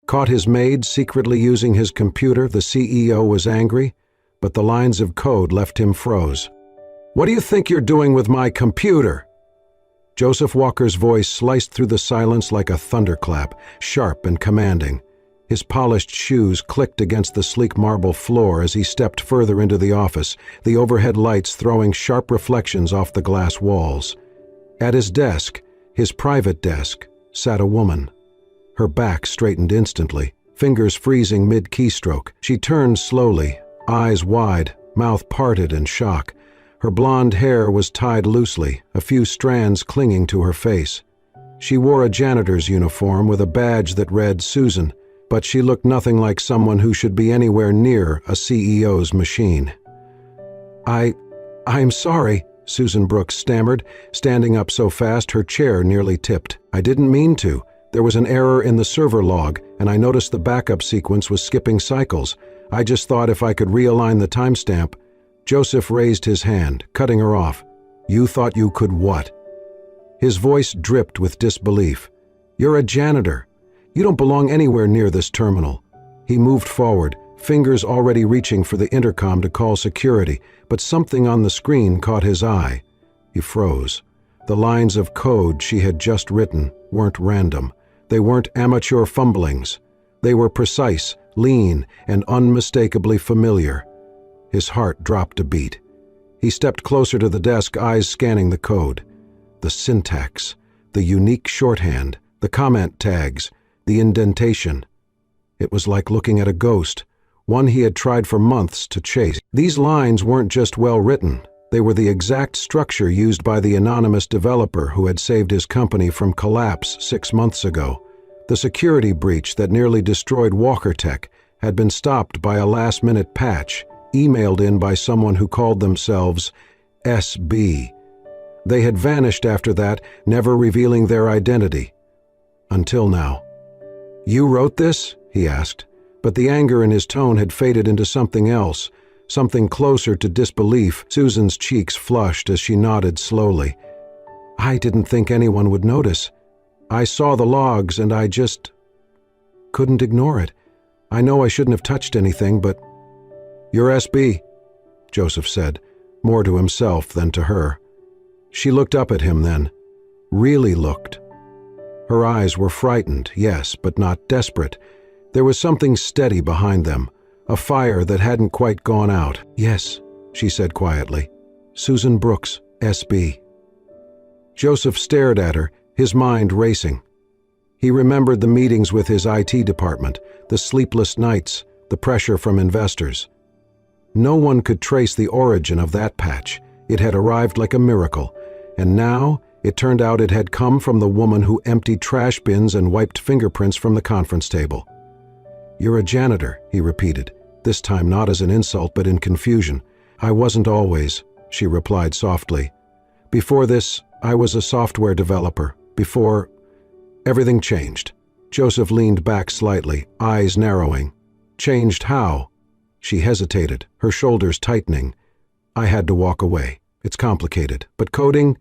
Caught his maid secretly using his computer, the CEO was angry, but the lines of code left him froze. "What do you think you're doing with my computer?" Joseph Walker's voice sliced through the silence like a thunderclap, sharp and commanding. His polished shoes clicked against the sleek marble floor as he stepped further into the office, the overhead lights throwing sharp reflections off the glass walls. At his desk, his private desk, sat a woman. Her back straightened instantly, fingers freezing mid-keystroke. She turned slowly, eyes wide, mouth parted in shock. Her blonde hair was tied loosely, a few strands clinging to her face. She wore a janitor's uniform with a badge that read Susan, but she looked nothing like someone who should be anywhere near a CEO's machine. I'm sorry," Susan Brooks stammered, standing up so fast her chair nearly tipped. "I didn't mean to. There was an error in the server log, and I noticed the backup sequence was skipping cycles. I just thought if I could realign the timestamp." Joseph raised his hand, cutting her off. "You thought you could what?" His voice dripped with disbelief. "You're a janitor. You don't belong anywhere near this terminal." He moved forward, fingers already reaching for the intercom to call security, but something on the screen caught his eye. He froze. The lines of code she had just written weren't random. They weren't amateur fumblings. They were precise, lean, and unmistakably familiar. His heart dropped a beat. He stepped closer to the desk, eyes scanning the code. The syntax, the unique shorthand, the comment tags, the indentation. It was like looking at a ghost, one he had tried for months to chase. These lines weren't just well written. They were the exact structure used by the anonymous developer who had saved his company from collapse 6 months ago. The security breach that nearly destroyed Walker Tech had been stopped by a last-minute patch, emailed in by someone who called themselves SB. They had vanished after that, never revealing their identity. Until now. "You wrote this?" he asked, but the anger in his tone had faded into something else, something closer to disbelief. Susan's cheeks flushed as she nodded slowly. "I didn't think anyone would notice. I saw the logs and I just couldn't ignore it. I know I shouldn't have touched anything, but—" "You're SB," Joseph said, more to himself than to her. She looked up at him then, really looked. Her eyes were frightened, yes, but not desperate. There was something steady behind them, a fire that hadn't quite gone out. "Yes," she said quietly. "Susan Brooks, SB." Joseph stared at her, his mind racing. He remembered the meetings with his IT department, the sleepless nights, the pressure from investors. No one could trace the origin of that patch. It had arrived like a miracle, and now it turned out it had come from the woman who emptied trash bins and wiped fingerprints from the conference table. "You're a janitor," he repeated, this time not as an insult but in confusion. "I wasn't always," she replied softly. "Before this, I was a software developer. Before, everything changed." Joseph leaned back slightly, eyes narrowing. "Changed how?" She hesitated, her shoulders tightening. "I had to walk away. It's complicated, but coding,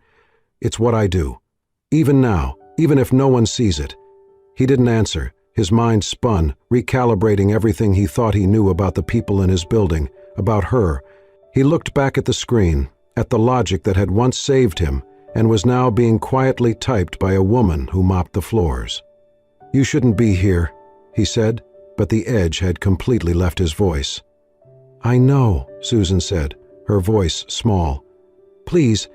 it's what I do. Even now, even if no one sees it." He didn't answer. His mind spun, recalibrating everything he thought he knew about the people in his building, about her. He looked back at the screen, at the logic that had once saved him and was now being quietly typed by a woman who mopped the floors. "You shouldn't be here," he said, but the edge had completely left his voice. "I know," Susan said, her voice small. "Please,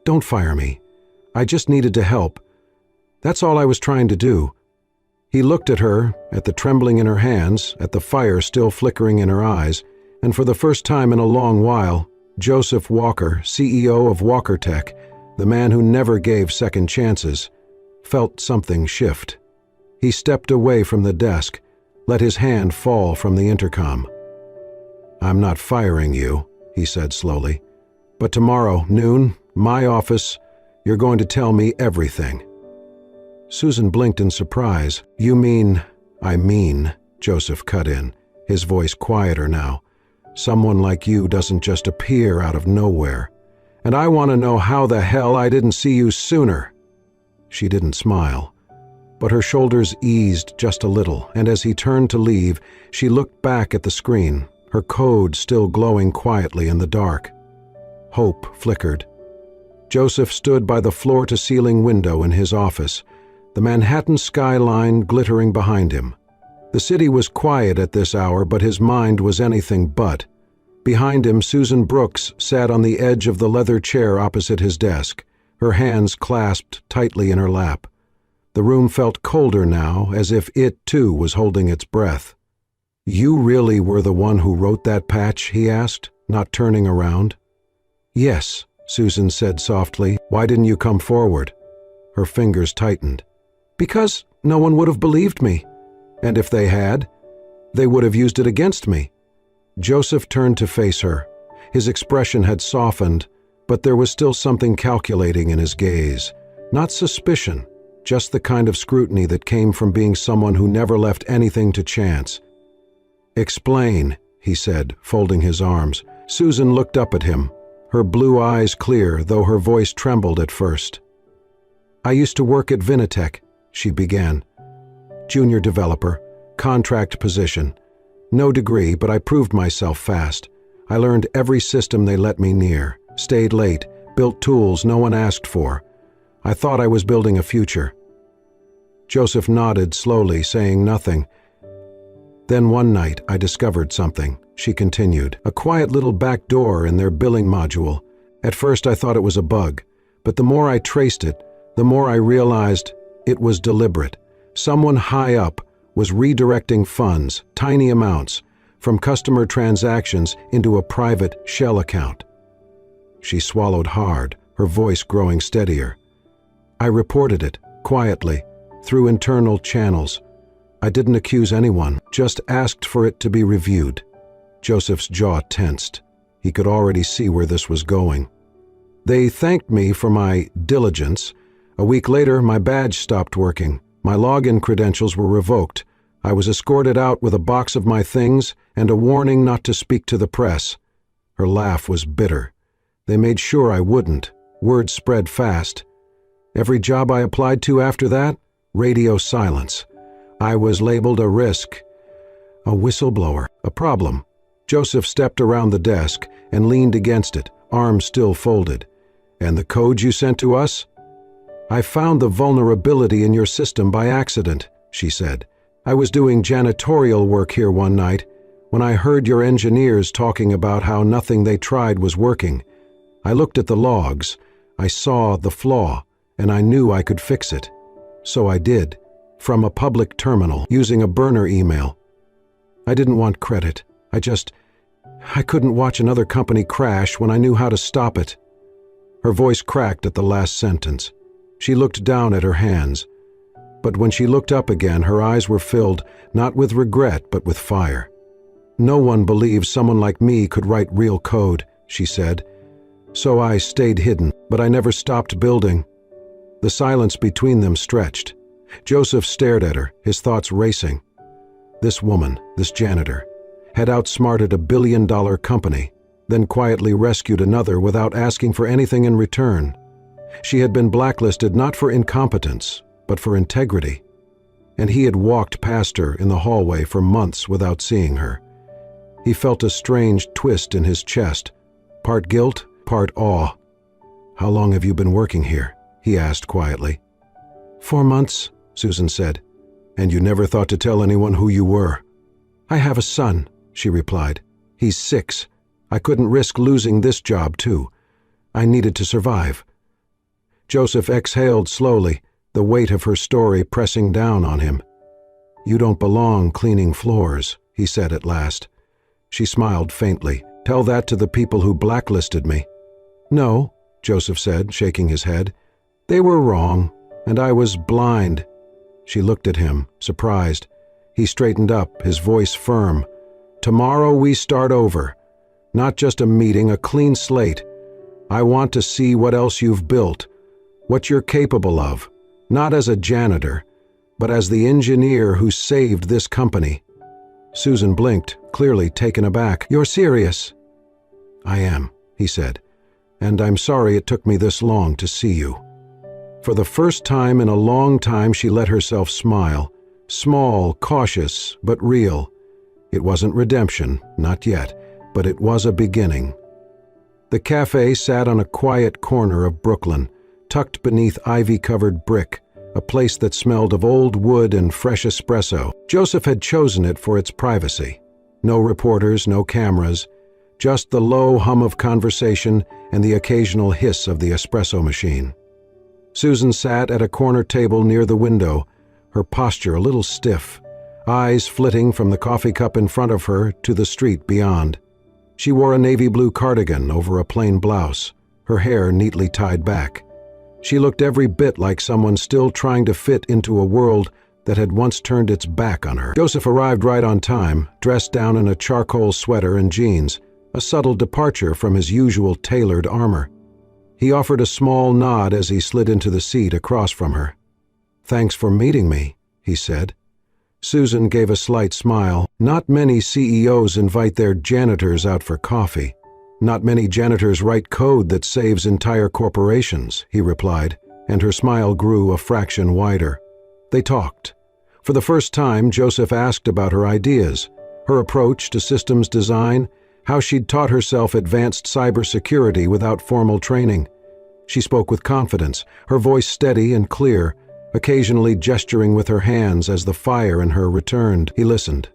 don't fire me. I just needed to help. That's all I was trying to do." He looked at her, at the trembling in her hands, at the fire still flickering in her eyes, and for the first time in a long while, Joseph Walker, CEO of Walker Tech, the man who never gave second chances, felt something shift. He stepped away from the desk, let his hand fall from the intercom. "I'm not firing you," he said slowly, "but tomorrow, noon, my office, you're going to tell me everything." Susan blinked in surprise. "You mean—" "I mean," Joseph cut in, his voice quieter now. "Someone like you doesn't just appear out of nowhere. And I want to know how the hell I didn't see you sooner." She didn't smile. but her shoulders eased just a little, and as he turned to leave, she looked back at the screen, her code still glowing quietly in the dark. Hope flickered. Joseph stood by the floor-to-ceiling window in his office, the Manhattan skyline glittering behind him. The city was quiet at this hour, but his mind was anything but. Behind him, Susan Brooks sat on the edge of the leather chair opposite his desk, her hands clasped tightly in her lap. The room felt colder now, as if it, too, was holding its breath. "You really were the one who wrote that patch?" he asked, not turning around. "Yes," Susan said softly. "Why didn't you come forward?" Her fingers tightened. "Because no one would have believed me. And if they had, they would have used it against me." Joseph turned to face her. His expression had softened, but there was still something calculating in his gaze. Not suspicion, just the kind of scrutiny that came from being someone who never left anything to chance. "Explain," he said, folding his arms. Susan looked up at him, her blue eyes clear, though her voice trembled at first. "I used to work at Vinitech," she began. "Junior developer, contract position. No degree, but I proved myself fast. I learned every system they let me near, stayed late, built tools no one asked for. I thought I was building a future." Joseph nodded slowly, saying nothing. "Then one night I discovered something," she continued, "a quiet little back door in their billing module. At first I thought it was a bug, but the more I traced it, the more I realized it was deliberate. Someone high up was redirecting funds, tiny amounts, from customer transactions into a private shell account." She swallowed hard, her voice growing steadier. "I reported it, quietly, through internal channels. I didn't accuse anyone, just asked for it to be reviewed." Joseph's jaw tensed. He could already see where this was going. "They thanked me for my diligence. A week later, my badge stopped working. My login credentials were revoked. I was escorted out with a box of my things and a warning not to speak to the press." Her laugh was bitter. "They made sure I wouldn't. Word spread fast. Every job I applied to after that, radio silence. I was labeled a risk, a whistleblower, a problem." Joseph stepped around the desk and leaned against it, arms still folded. "And the code you sent to us?" "I found the vulnerability in your system by accident," she said. "I was doing janitorial work here one night when I heard your engineers talking about how nothing they tried was working. I looked at the logs, I saw the flaw, and I knew I could fix it. So I did, from a public terminal, using a burner email. I didn't want credit. I couldn't watch another company crash when I knew how to stop it." Her voice cracked at the last sentence. She looked down at her hands. But when she looked up again, her eyes were filled not with regret but with fire. "No one believes someone like me could write real code," she said. "So I stayed hidden, but I never stopped building." The silence between them stretched. Joseph stared at her, his thoughts racing. This woman, this janitor, had outsmarted $1 billion company, then quietly rescued another without asking for anything in return. She had been blacklisted not for incompetence, but for integrity. And he had walked past her in the hallway for months without seeing her. He felt a strange twist in his chest, part guilt, part awe. "How long have you been working here?" he asked quietly. 4 months, Susan said. "And you never thought to tell anyone who you were?" "I have a son," she replied. "He's 6. I couldn't risk losing this job, too. I needed to survive." Joseph exhaled slowly, the weight of her story pressing down on him. "You don't belong cleaning floors," he said at last. She smiled faintly. "Tell that to the people who blacklisted me." "No," Joseph said, shaking his head. "They were wrong, and I was blind." She looked at him, surprised. He straightened up, his voice firm. "Tomorrow we start over. Not just a meeting, a clean slate. I want to see what else you've built, what you're capable of, not as a janitor, but as the engineer who saved this company." Susan blinked, clearly taken aback. "You're serious?" "I am," he said, "and I'm sorry it took me this long to see you." For the first time in a long time, she let herself smile. Small, cautious, but real. It wasn't redemption, not yet, but it was a beginning. The cafe sat on a quiet corner of Brooklyn, tucked beneath ivy-covered brick, a place that smelled of old wood and fresh espresso. Joseph had chosen it for its privacy. No reporters, no cameras, just the low hum of conversation and the occasional hiss of the espresso machine. Susan sat at a corner table near the window, her posture a little stiff, eyes flitting from the coffee cup in front of her to the street beyond. She wore a navy blue cardigan over a plain blouse, her hair neatly tied back. She looked every bit like someone still trying to fit into a world that had once turned its back on her. Joseph arrived right on time, dressed down in a charcoal sweater and jeans, a subtle departure from his usual tailored armor. He offered a small nod as he slid into the seat across from her. "Thanks for meeting me," he said. Susan gave a slight smile. "Not many CEOs invite their janitors out for coffee. Not many janitors write code that saves entire corporations," he replied, and her smile grew a fraction wider. They talked. For the first time, Joseph asked about her ideas, her approach to systems design, how she'd taught herself advanced cybersecurity without formal training. She spoke with confidence, her voice steady and clear, occasionally gesturing with her hands as the fire in her returned. He listened.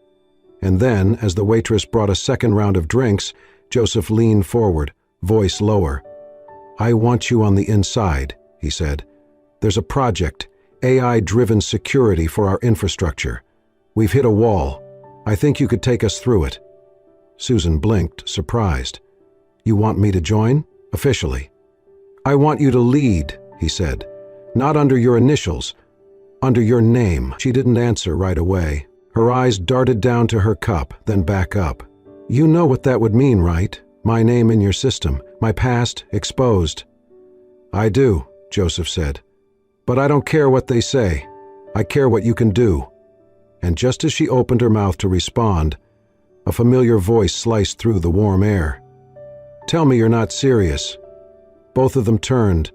And then, as the waitress brought a second round of drinks, Joseph leaned forward, voice lower. "I want you on the inside," he said. "There's a project, AI-driven security for our infrastructure. We've hit a wall. I think you could take us through it." Susan blinked, surprised. "You want me to join? Officially?" "I want you to lead," he said. "Not under your initials, under your name." She didn't answer right away. Her eyes darted down to her cup, then back up. "You know what that would mean, right? My name in your system, my past exposed." "I do," Joseph said. "But I don't care what they say. I care what you can do." And just as she opened her mouth to respond, a familiar voice sliced through the warm air. "Tell me you're not serious." Both of them turned.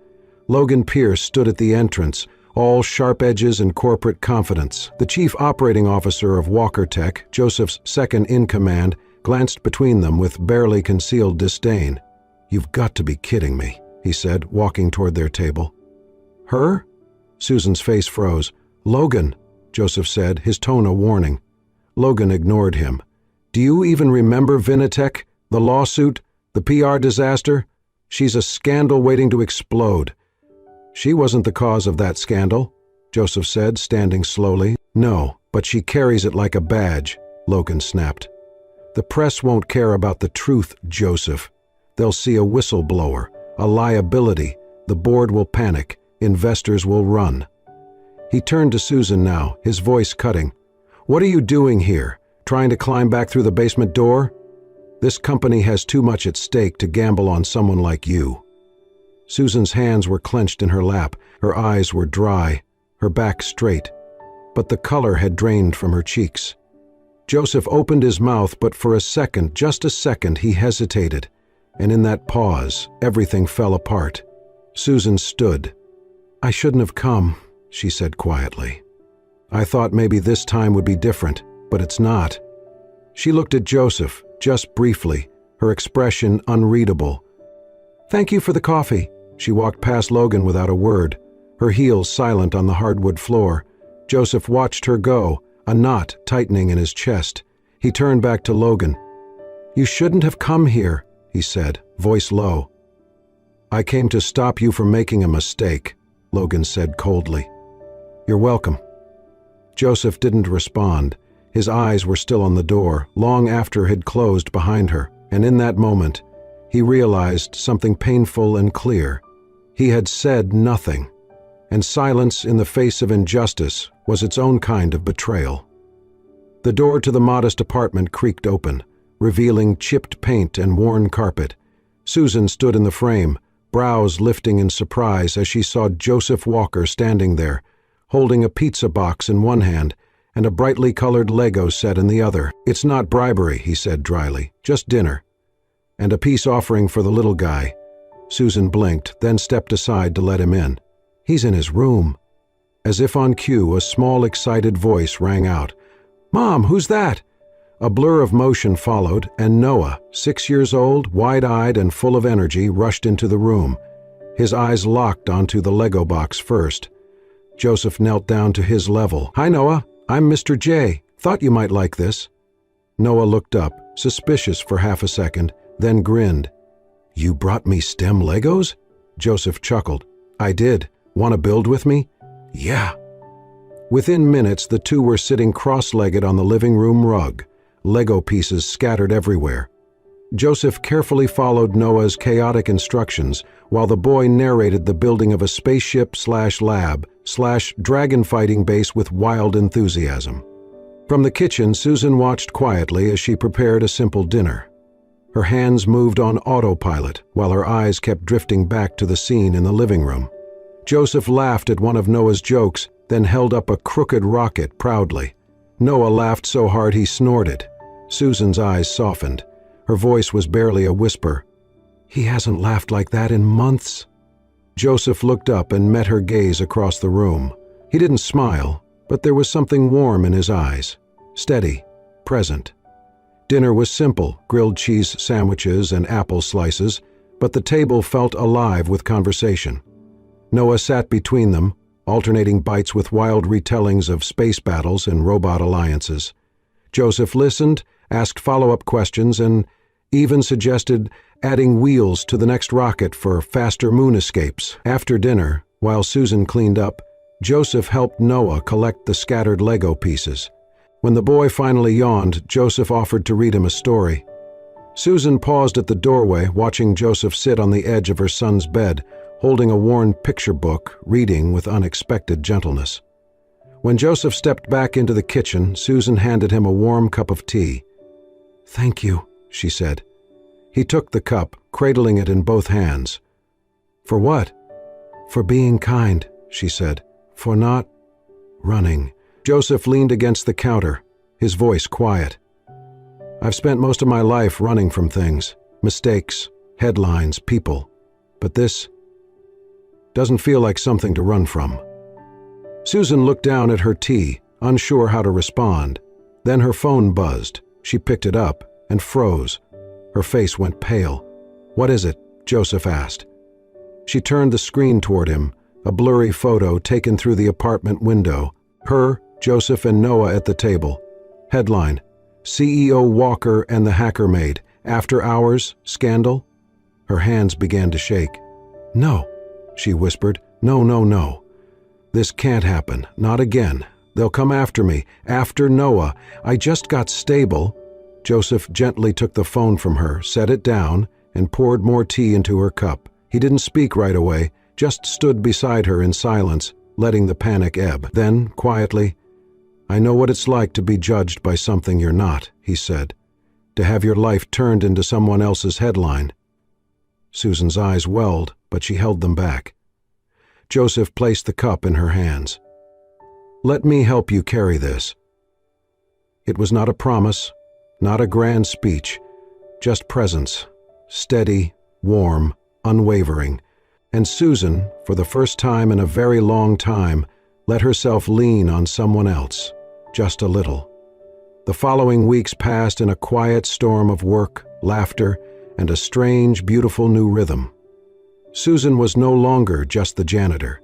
Logan Pierce stood at the entrance, all sharp edges and corporate confidence. The chief operating officer of Walker Tech, Joseph's second-in-command, glanced between them with barely concealed disdain. "You've got to be kidding me," he said, walking toward their table. "Her?" Susan's face froze. "Logan," Joseph said, his tone a warning. Logan ignored him. "Do you even remember Vinitech, the lawsuit, the PR disaster? She's a scandal waiting to explode." "She wasn't the cause of that scandal," Joseph said, standing slowly. "No, but she carries it like a badge," Logan snapped. "The press won't care about the truth, Joseph. They'll see a whistleblower, a liability. The board will panic. Investors will run." He turned to Susan now, his voice cutting. "What are you doing here? Trying to climb back through the basement door? This company has too much at stake to gamble on someone like you." Susan's hands were clenched in her lap, her eyes were dry, her back straight, but the color had drained from her cheeks. Joseph opened his mouth, but for a second, just a second, he hesitated, and in that pause, everything fell apart. Susan stood. "I shouldn't have come," she said quietly. "I thought maybe this time would be different, but it's not." She looked at Joseph, just briefly, her expression unreadable. "Thank you for the coffee." She walked past Logan without a word, her heels silent on the hardwood floor. Joseph watched her go, a knot tightening in his chest. He turned back to Logan. "You shouldn't have come here," he said, voice low. "I came to stop you from making a mistake," Logan said coldly. "You're welcome." Joseph didn't respond. His eyes were still on the door, long after it had closed behind her, and in that moment, he realized something painful and clear. He had said nothing, and silence in the face of injustice was its own kind of betrayal. The door to the modest apartment creaked open, revealing chipped paint and worn carpet. Susan stood in the frame, brows lifting in surprise as she saw Joseph Walker standing there, holding a pizza box in one hand and a brightly colored Lego set in the other. "It's not bribery," he said dryly, "just dinner. And a peace offering for the little guy." Susan blinked, then stepped aside to let him in. He's in his room. As if on cue, a small, excited voice rang out. "Mom, who's that?" A blur of motion followed, and Noah, 6 years old, wide-eyed and full of energy, rushed into the room. His eyes locked onto the Lego box first. Joseph knelt down to his level. "Hi, Noah. I'm Mr. J. Thought you might like this." Noah looked up, suspicious for half a second, then grinned. "You brought me STEM Legos?" Joseph chuckled. "I did. Want to build with me?" "Yeah." Within minutes, the two were sitting cross-legged on the living room rug, Lego pieces scattered everywhere. Joseph carefully followed Noah's chaotic instructions while the boy narrated the building of a spaceship/lab/dragon fighting base with wild enthusiasm. From the kitchen, Susan watched quietly as she prepared a simple dinner. Her hands moved on autopilot while her eyes kept drifting back to the scene in the living room. Joseph laughed at one of Noah's jokes, then held up a crooked rocket proudly. Noah laughed so hard he snorted. Susan's eyes softened. Her voice was barely a whisper. "He hasn't laughed like that in months." Joseph looked up and met her gaze across the room. He didn't smile, but there was something warm in his eyes. Steady, present. Dinner was simple, grilled cheese sandwiches and apple slices, but the table felt alive with conversation. Noah sat between them, alternating bites with wild retellings of space battles and robot alliances. Joseph listened, asked follow-up questions, and even suggested adding wheels to the next rocket for faster moon escapes. After dinner, while Susan cleaned up, Joseph helped Noah collect the scattered Lego pieces. When the boy finally yawned, Joseph offered to read him a story. Susan paused at the doorway, watching Joseph sit on the edge of her son's bed, holding a worn picture book, reading with unexpected gentleness. When Joseph stepped back into the kitchen, Susan handed him a warm cup of tea. "Thank you," she said. He took the cup, cradling it in both hands. "For what?" "For being kind," she said. "For not running." Joseph leaned against the counter, his voice quiet. "I've spent most of my life running from things, mistakes, headlines, people. But this doesn't feel like something to run from." Susan looked down at her tea, unsure how to respond. Then her phone buzzed. She picked it up and froze. Her face went pale. "What is it?" Joseph asked. She turned the screen toward him, a blurry photo taken through the apartment window. Her, Joseph, and Noah at the table. Headline: CEO Walker and the Hacker Maid. After hours, scandal? Her hands began to shake. "No," she whispered. "No, no, no. This can't happen. Not again. They'll come after me. After Noah. I just got stable." Joseph gently took the phone from her, set it down, and poured more tea into her cup. He didn't speak right away, just stood beside her in silence, letting the panic ebb. Then, quietly, "I know what it's like to be judged by something you're not," he said. "To have your life turned into someone else's headline." Susan's eyes welled, but she held them back. Joseph placed the cup in her hands. "Let me help you carry this." It was not a promise, not a grand speech, just presence, steady, warm, unwavering. And Susan, for the first time in a very long time, let herself lean on someone else, just a little. The following weeks passed in a quiet storm of work, laughter, and a strange, beautiful new rhythm. Susan was no longer just the janitor.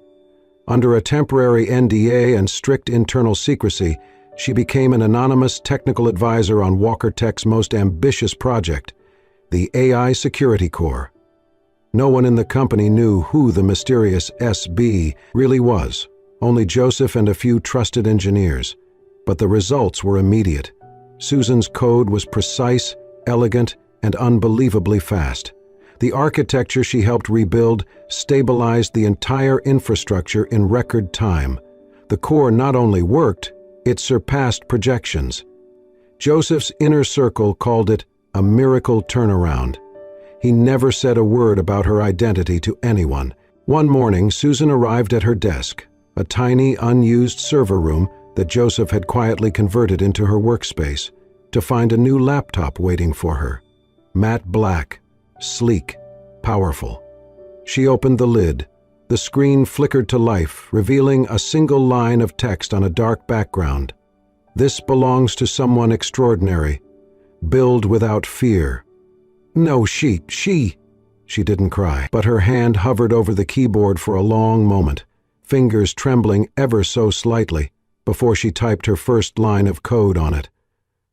Under a temporary NDA and strict internal secrecy, she became an anonymous technical advisor on Walker Tech's most ambitious project, the AI Security Core. No one in the company knew who the mysterious SB really was, only Joseph and a few trusted engineers. But the results were immediate. Susan's code was precise, elegant, and unbelievably fast. The architecture she helped rebuild stabilized the entire infrastructure in record time. The core not only worked, it surpassed projections. Joseph's inner circle called it a miracle turnaround. He never said a word about her identity to anyone. One morning, Susan arrived at her desk, a tiny, unused server room that Joseph had quietly converted into her workspace, to find a new laptop waiting for her. Matte black, sleek, powerful. She opened the lid, The screen flickered to life, revealing a single line of text on a dark background. "This belongs to someone extraordinary. Build without fear." "No, she didn't cry, but her hand hovered over the keyboard for a long moment, fingers trembling ever so slightly, before she typed her first line of code on it.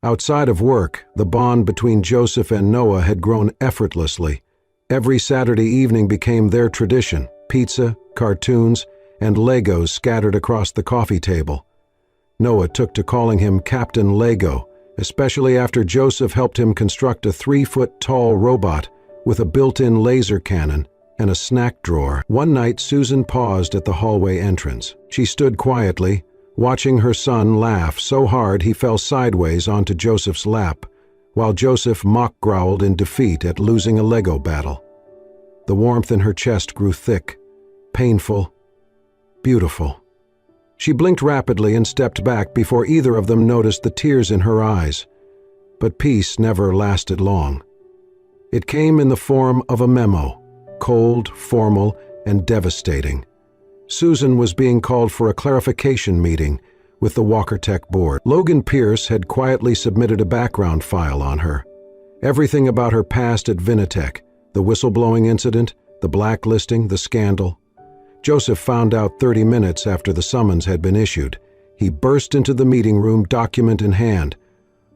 Outside of work, the bond between Joseph and Noah had grown effortlessly. Every Saturday evening became their tradition: pizza, cartoons, and Legos scattered across the coffee table. Noah took to calling him Captain Lego, especially after Joseph helped him construct a 3-foot-tall robot with a built-in laser cannon and a snack drawer. One night, Susan paused at the hallway entrance. She stood quietly, watching her son laugh so hard he fell sideways onto Joseph's lap, while Joseph mock-growled in defeat at losing a Lego battle. The warmth in her chest grew thick, painful, beautiful. She blinked rapidly and stepped back before either of them noticed the tears in her eyes. But peace never lasted long. It came in the form of a memo, cold, formal, and devastating. Susan was being called for a clarification meeting with the Walker Tech board. Logan Pierce had quietly submitted a background file on her. Everything about her past at Vinatech, the whistleblowing incident, the blacklisting, the scandal. Joseph found out 30 minutes after the summons had been issued. He burst into the meeting room, document in hand.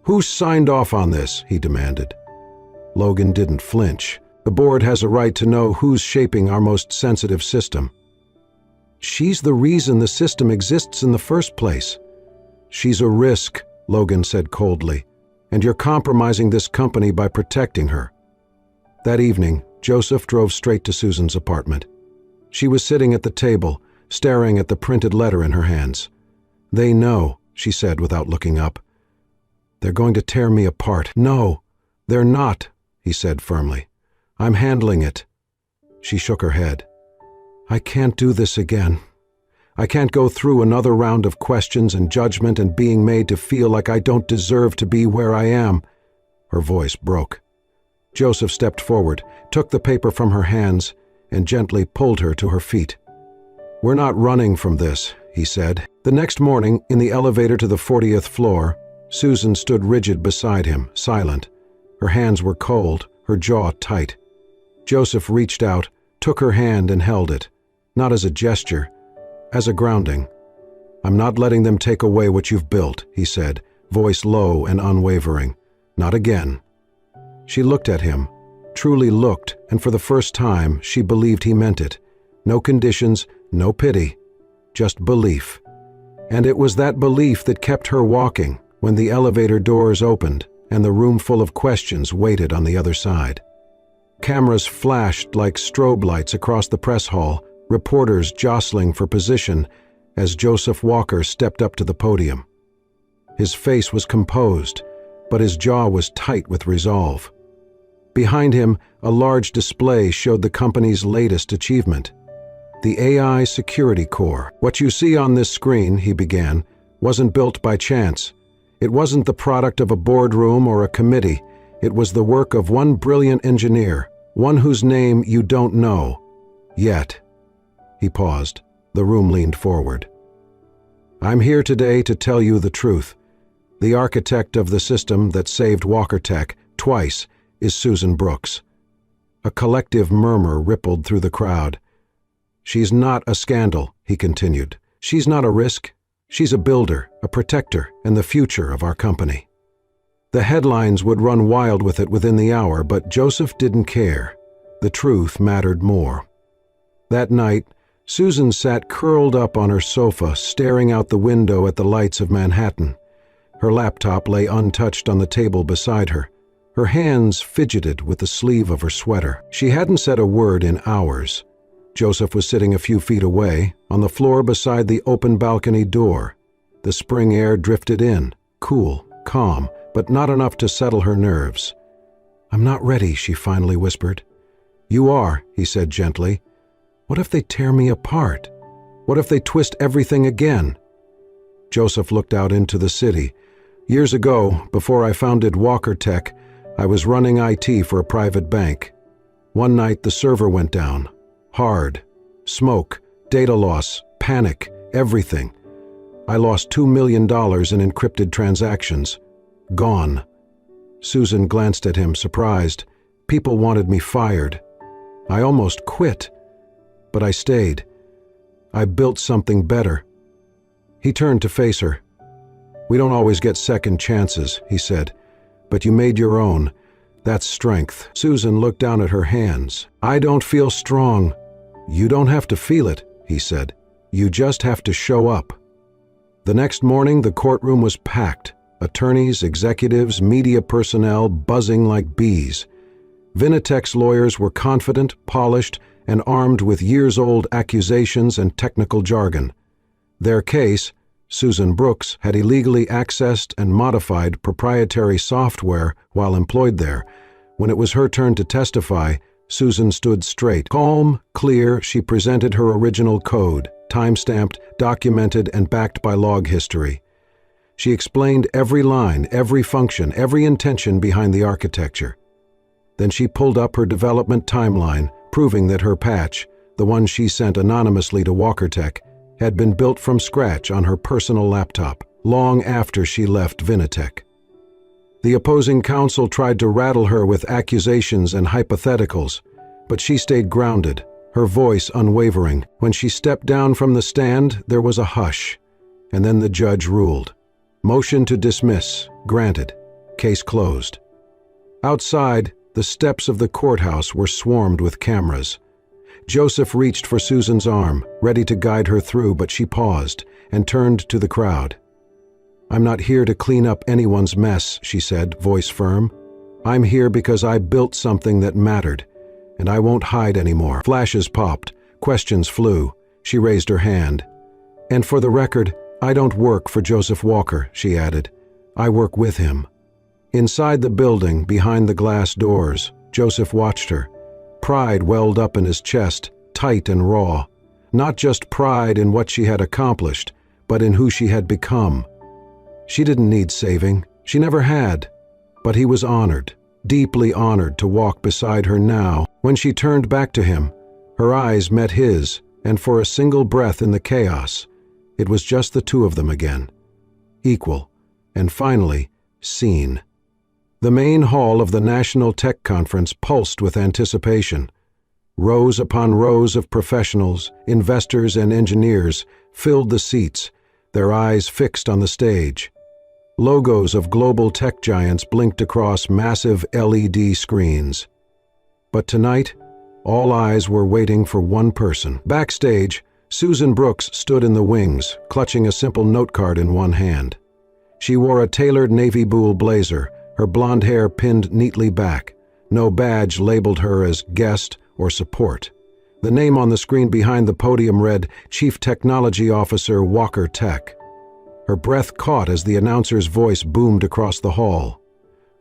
"Who signed off on this?" he demanded. Logan didn't flinch. "The board has a right to know who's shaping our most sensitive system." "She's the reason the system exists in the first place." "She's a risk," Logan said coldly, "and you're compromising this company by protecting her." That evening, Joseph drove straight to Susan's apartment. She was sitting at the table, staring at the printed letter in her hands. "They know," she said without looking up. "They're going to tear me apart." "No, they're not," he said firmly. "I'm handling it." She shook her head. "I can't do this again. I can't go through another round of questions and judgment and being made to feel like I don't deserve to be where I am." Her voice broke. Joseph stepped forward, took the paper from her hands, and gently pulled her to her feet. "We're not running from this," he said. The next morning, in the elevator to the 40th floor, Susan stood rigid beside him, silent. Her hands were cold, her jaw tight. Joseph reached out, took her hand and held it, not as a gesture, as a grounding. "I'm not letting them take away what you've built," he said, voice low and unwavering. "Not again." She looked at him, truly looked, and for the first time she believed he meant it. No conditions, no pity, just belief. And it was that belief that kept her walking when the elevator doors opened and the room full of questions waited on the other side. Cameras flashed like strobe lights across the press hall, reporters jostling for position as Joseph Walker stepped up to the podium. His face was composed, but his jaw was tight with resolve. Behind him, a large display showed the company's latest achievement. The AI Security Core. "What you see on this screen," he began, "wasn't built by chance. It wasn't the product of a boardroom or a committee. It was the work of one brilliant engineer, one whose name you don't know. Yet." He paused. The room leaned forward. "I'm here today to tell you the truth. The architect of the system that saved Walker Tech twice is Susan Brooks." A collective murmur rippled through the crowd. "She's not a scandal," he continued. "She's not a risk. She's a builder, a protector, and the future of our company." The headlines would run wild with it within the hour, but Joseph didn't care. The truth mattered more. That night, Susan sat curled up on her sofa, staring out the window at the lights of Manhattan. Her laptop lay untouched on the table beside her. Her hands fidgeted with the sleeve of her sweater. She hadn't said a word in hours. Joseph was sitting a few feet away, on the floor beside the open balcony door. The spring air drifted in, cool, calm, but not enough to settle her nerves. "I'm not ready," she finally whispered. "You are," he said gently. "What if they tear me apart? What if they twist everything again?" Joseph looked out into the city. "Years ago, before I founded Walker Tech, I was running IT for a private bank. One night the server went down. Hard. smoke, data loss, panic, everything. I lost $2 million in encrypted transactions. Gone. Susan glanced at him, surprised. People wanted me fired. I almost quit. But I stayed. I built something better. He turned to face her. We don't always get second chances, he said. But you made your own. That's strength. Susan looked down at her hands. I don't feel strong. You don't have to feel it, he said. You just have to show up. The next morning, the courtroom was packed. Attorneys, executives, media personnel buzzing like bees. Vinitech's lawyers were confident, polished, and armed with years-old accusations and technical jargon. Their case, Susan Brooks, had illegally accessed and modified proprietary software while employed there. When it was her turn to testify, Susan stood straight. Calm, clear, she presented her original code, time-stamped, documented, and backed by log history. She explained every line, every function, every intention behind the architecture. Then she pulled up her development timeline, proving that her patch, the one she sent anonymously to WalkerTech, had been built from scratch on her personal laptop, long after she left Vinitech. The opposing counsel tried to rattle her with accusations and hypotheticals, but she stayed grounded, her voice unwavering. When she stepped down from the stand, there was a hush, and then the judge ruled. Motion to dismiss, granted. Case closed. Outside, the steps of the courthouse were swarmed with cameras. Joseph reached for Susan's arm, ready to guide her through, but she paused and turned to the crowd. I'm not here to clean up anyone's mess, she said, voice firm. I'm here because I built something that mattered, and I won't hide anymore. Flashes popped, questions flew. She raised her hand. And for the record, I don't work for Joseph Walker, she added. I work with him. Inside the building, behind the glass doors, Joseph watched her. Pride welled up in his chest, tight and raw. Not just pride in what she had accomplished, but in who she had become. She didn't need saving. She never had. But he was honored, deeply honored to walk beside her now. When she turned back to him, her eyes met his, and for a single breath in the chaos, it was just the two of them again. Equal, and finally, seen. The main hall of the National Tech Conference pulsed with anticipation. Rows upon rows of professionals, investors, and engineers filled the seats, their eyes fixed on the stage. Logos of global tech giants blinked across massive LED screens. But tonight, all eyes were waiting for one person. Backstage, Susan Brooks stood in the wings, clutching a simple note card in one hand. She wore a tailored navy blue blazer, her blonde hair pinned neatly back. No badge labeled her as guest or support. The name on the screen behind the podium read, Chief Technology Officer, Walker Tech. Her breath caught as the announcer's voice boomed across the hall.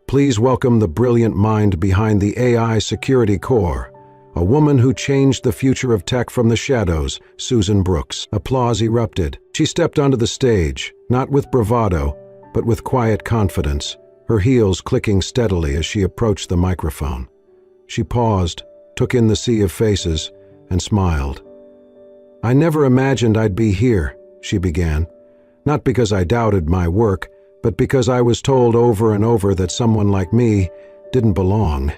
Please welcome the brilliant mind behind the AI Security Core, a woman who changed the future of tech from the shadows, Susan Brooks. Applause erupted. She stepped onto the stage, not with bravado, but with quiet confidence, her heels clicking steadily as she approached the microphone. She paused, took in the sea of faces, and smiled. I never imagined I'd be here, she began. Not because I doubted my work, but because I was told over and over that someone like me didn't belong.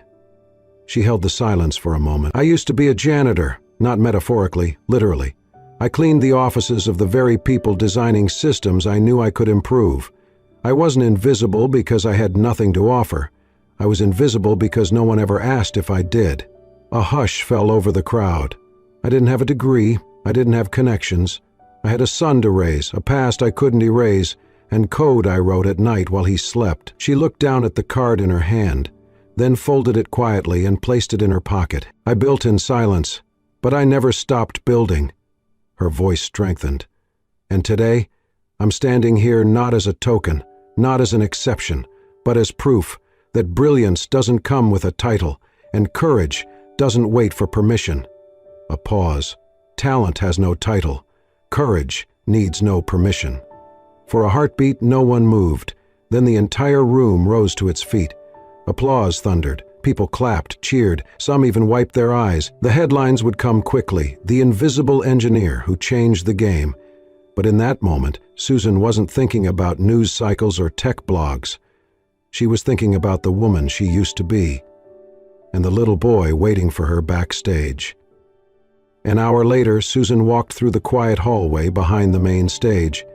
She held the silence for a moment. I used to be a janitor, not metaphorically, literally. I cleaned the offices of the very people designing systems I knew I could improve. I wasn't invisible because I had nothing to offer. I was invisible because no one ever asked if I did. A hush fell over the crowd. I didn't have a degree. I didn't have connections. I had a son to raise, a past I couldn't erase, and code I wrote at night while he slept. She looked down at the card in her hand, then folded it quietly and placed it in her pocket. I built in silence, but I never stopped building. Her voice strengthened. And today, I'm standing here not as a token, not as an exception, but as proof that brilliance doesn't come with a title, and courage doesn't wait for permission. A pause. Talent has no title. Courage needs no permission. For a heartbeat, no one moved. Then the entire room rose to its feet. Applause thundered, People clapped, cheered, some even wiped their eyes. The headlines would come quickly, "The Invisible Engineer Who Changed the Game." But in that moment, Susan wasn't thinking about news cycles or tech blogs. She was thinking about the woman she used to be, and the little boy waiting for her backstage. An hour later, Susan walked through the quiet hallway behind the main stage.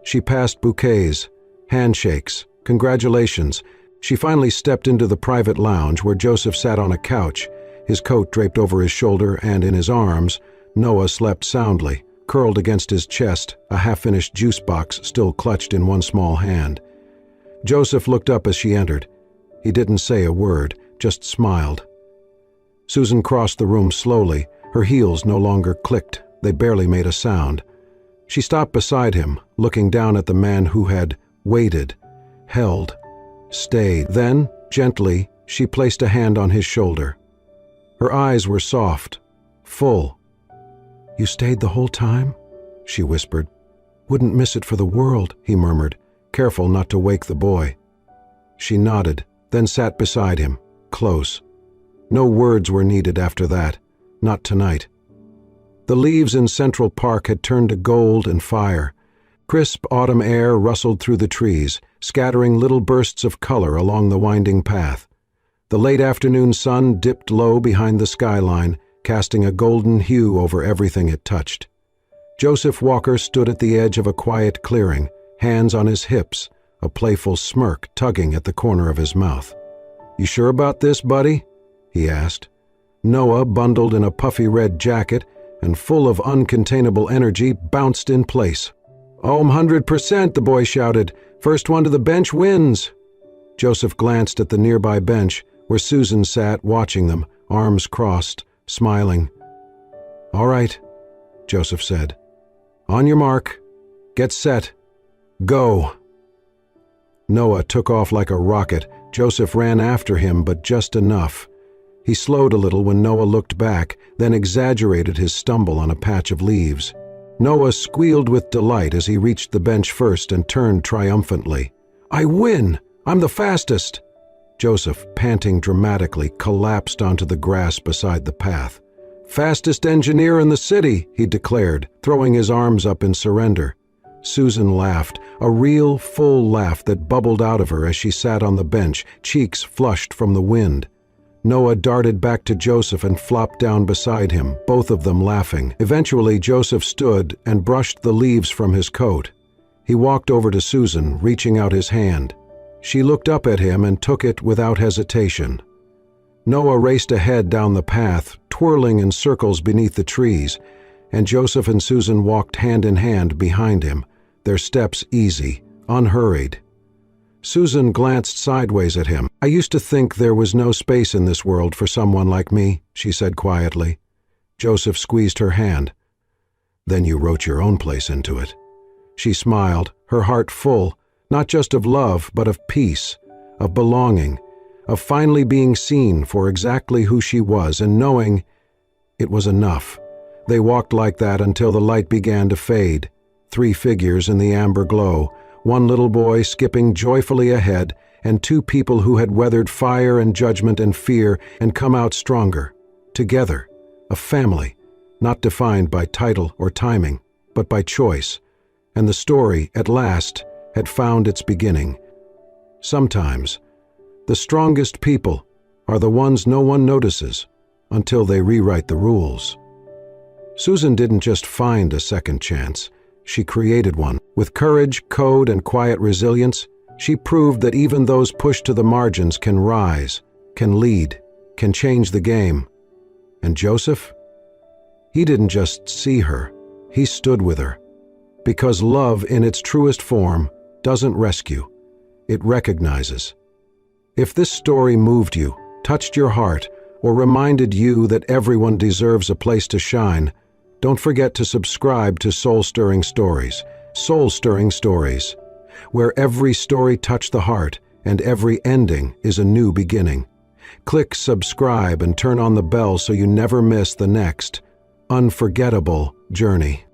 She passed bouquets, handshakes, congratulations. She finally stepped into the private lounge where Joseph sat on a couch, his coat draped over his shoulder, and in his arms, Noah slept soundly, curled against his chest, a half-finished juice box still clutched in one small hand. Joseph looked up as she entered. He didn't say a word, just smiled. Susan crossed the room slowly. Her heels no longer clicked. They barely made a sound. She stopped beside him, looking down at the man who had waited, held, stayed. Then, gently, she placed a hand on his shoulder. Her eyes were soft, full. "You stayed the whole time?" she whispered. "Wouldn't miss it for the world," he murmured, careful not to wake the boy. She nodded, then sat beside him, close. No words were needed after that, not tonight. The leaves in Central Park had turned to gold and fire. Crisp autumn air rustled through the trees, scattering little bursts of color along the winding path. The late afternoon sun dipped low behind the skyline, casting a golden hue over everything it touched. Joseph Walker stood at the edge of a quiet clearing, hands on his hips, a playful smirk tugging at the corner of his mouth. "You sure about this, buddy?" he asked. Noah, bundled in a puffy red jacket and full of uncontainable energy, bounced in place. "Oh, 100%, the boy shouted. "First one to the bench wins." Joseph glanced at the nearby bench where Susan sat watching them, arms crossed, smiling. "All right," Joseph said. "On your mark. Get set. Go." Noah took off like a rocket. Joseph ran after him, but just enough. He slowed a little when Noah looked back, then exaggerated his stumble on a patch of leaves. Noah squealed with delight as he reached the bench first and turned triumphantly. "I win! I'm the fastest!" Joseph, panting dramatically, collapsed onto the grass beside the path. "Fastest engineer in the city," he declared, throwing his arms up in surrender. Susan laughed, a real, full laugh that bubbled out of her as she sat on the bench, cheeks flushed from the wind. Noah darted back to Joseph and flopped down beside him, both of them laughing. Eventually, Joseph stood and brushed the leaves from his coat. He walked over to Susan, reaching out his hand. She looked up at him and took it without hesitation. Noah raced ahead down the path, twirling in circles beneath the trees, and Joseph and Susan walked hand in hand behind him, their steps easy, unhurried. Susan glanced sideways at him. "I used to think there was no space in this world for someone like me," she said quietly. Joseph squeezed her hand. "Then you wrote your own place into it." She smiled, her heart full, not just of love, but of peace, of belonging, of finally being seen for exactly who she was and knowing it was enough. They walked like that until the light began to fade. 3 figures in the amber glow, one little boy skipping joyfully ahead, and 2 people who had weathered fire and judgment and fear and come out stronger. Together, a family, not defined by title or timing, but by choice. And the story, at last, had found its beginning. Sometimes, the strongest people are the ones no one notices until they rewrite the rules. Susan didn't just find a second chance. She created one. With courage, code, and quiet resilience, she proved that even those pushed to the margins can rise, can lead, can change the game. And Joseph? He didn't just see her, he stood with her. Because love in its truest form doesn't rescue, it recognizes. If this story moved you, touched your heart, or reminded you that everyone deserves a place to shine, don't forget to subscribe to Soul-Stirring Stories, Soul-Stirring Stories, where every story touched the heart and every ending is a new beginning. Click subscribe and turn on the bell so you never miss the next unforgettable journey.